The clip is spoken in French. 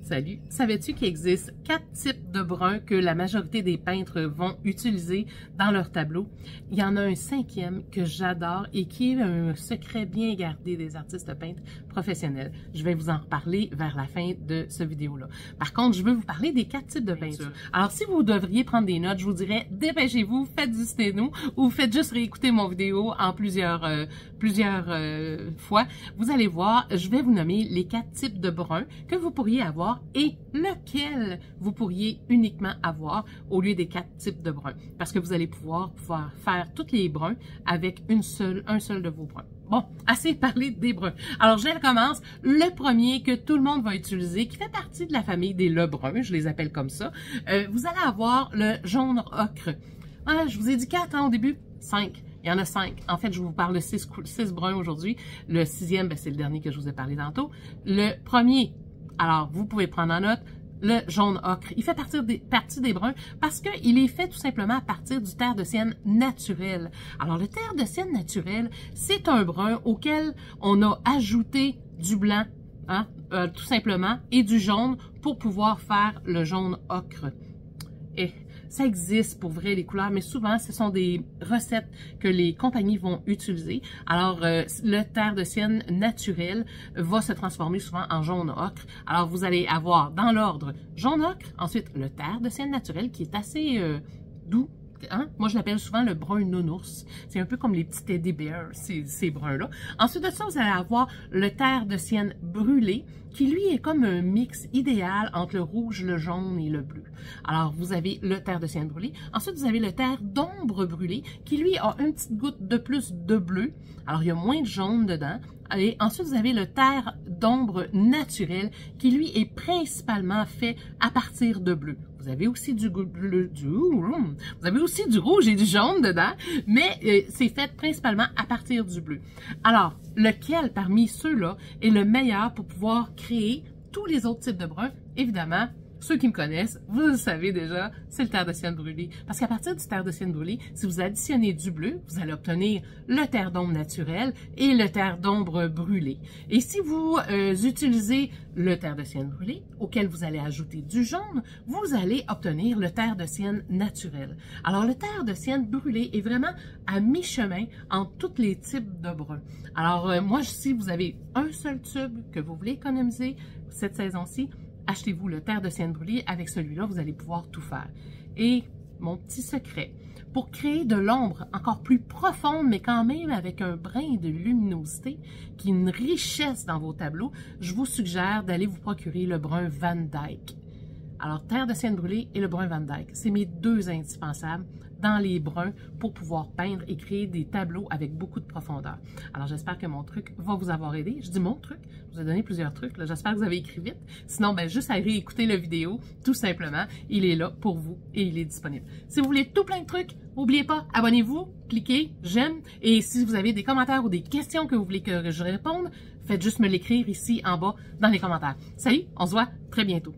Salut! Savais-tu qu'il existe 4 types de bruns que la majorité des peintres vont utiliser dans leur tableau? Il y en a un 5e que j'adore et qui est un secret bien gardé des artistes peintres professionnels. Je vais vous en reparler vers la fin de ce vidéo-là. Par contre, je veux vous parler des 4 types de peinture. Alors, si vous devriez prendre des notes, je vous dirais, dépêchez-vous, faites du sténo ou faites juste réécouter mon vidéo en plusieurs fois. Vous allez voir, je vais vous nommer les 4 types de bruns que vous pourriez avoir et lequel vous pourriez uniquement avoir au lieu des 4 types de bruns. Parce que vous allez pouvoir faire tous les bruns avec un seul de vos bruns. Bon, assez parlé des bruns. Alors, je commence. Le premier que tout le monde va utiliser, qui fait partie de la famille des lebrun, je les appelle comme ça, vous allez avoir le jaune ocre. Ah, je vous ai dit 4 au début, 5. Il y en a 5. En fait, je vous parle de 6 bruns aujourd'hui. Le 6e, c'est le dernier que je vous ai parlé tantôt. Le premier, alors, vous pouvez prendre en note, le jaune ocre. Il fait partie des bruns parce qu'il est fait tout simplement à partir du terre de sienne naturel. Alors, le terre de sienne naturel, c'est un brun auquel on a ajouté du blanc, hein, tout simplement, et du jaune pour pouvoir faire le jaune ocre. Et ça existe pour vrai les couleurs, mais souvent ce sont des recettes que les compagnies vont utiliser. Alors le terre de sienne naturel va se transformer souvent en jaune ocre. Alors vous allez avoir dans l'ordre jaune ocre, ensuite le terre de sienne naturel qui est assez doux. Hein? Moi, je l'appelle souvent le brun nounours. C'est un peu comme les petits teddy bears, ces bruns-là. Ensuite de ça, vous allez avoir le terre de sienne brûlé, qui lui est comme un mix idéal entre le rouge, le jaune et le bleu. Alors, vous avez le terre de sienne brûlé. Ensuite, vous avez le terre d'ombre brûlé, qui lui a une petite goutte de plus de bleu. Alors, il y a moins de jaune dedans. Et ensuite, vous avez le terre d'ombre naturel, qui lui est principalement fait à partir de bleu. Vous avez aussi du bleu, vous avez aussi du rouge et du jaune dedans, mais c'est fait principalement à partir du bleu. Alors, lequel parmi ceux-là est le meilleur pour pouvoir créer tous les autres types de bruns? Évidemment, ceux qui me connaissent, vous le savez déjà, c'est le terre de sienne brûlé. Parce qu'à partir du terre de sienne brûlé, si vous additionnez du bleu, vous allez obtenir le terre d'ombre naturel et le terre d'ombre brûlé. Et si vous utilisez le terre de sienne brûlé, auquel vous allez ajouter du jaune, vous allez obtenir le terre de sienne naturel. Alors, le terre de sienne brûlé est vraiment à mi-chemin entre tous les types de bruns. Alors, moi, si vous avez un seul tube que vous voulez économiser cette saison-ci, achetez-vous le terre de sienne brûlé. Avec celui-là, vous allez pouvoir tout faire. Et mon petit secret, pour créer de l'ombre encore plus profonde, mais quand même avec un brin de luminosité, qui est une richesse dans vos tableaux, je vous suggère d'aller vous procurer le brun Van Dyke. Alors, terre de sienne brûlée et le brun Van Dyke, c'est mes deux indispensables dans les bruns pour pouvoir peindre et créer des tableaux avec beaucoup de profondeur. Alors, j'espère que mon truc va vous avoir aidé. Je dis mon truc, je vous ai donné plusieurs trucs. J'espère que vous avez écrit vite. Sinon, ben, juste à réécouter la vidéo, tout simplement. Il est là pour vous et il est disponible. Si vous voulez tout plein de trucs, n'oubliez pas, abonnez-vous, cliquez, j'aime. Et si vous avez des commentaires ou des questions que vous voulez que je réponde, faites juste me l'écrire ici en bas dans les commentaires. Salut, on se voit très bientôt.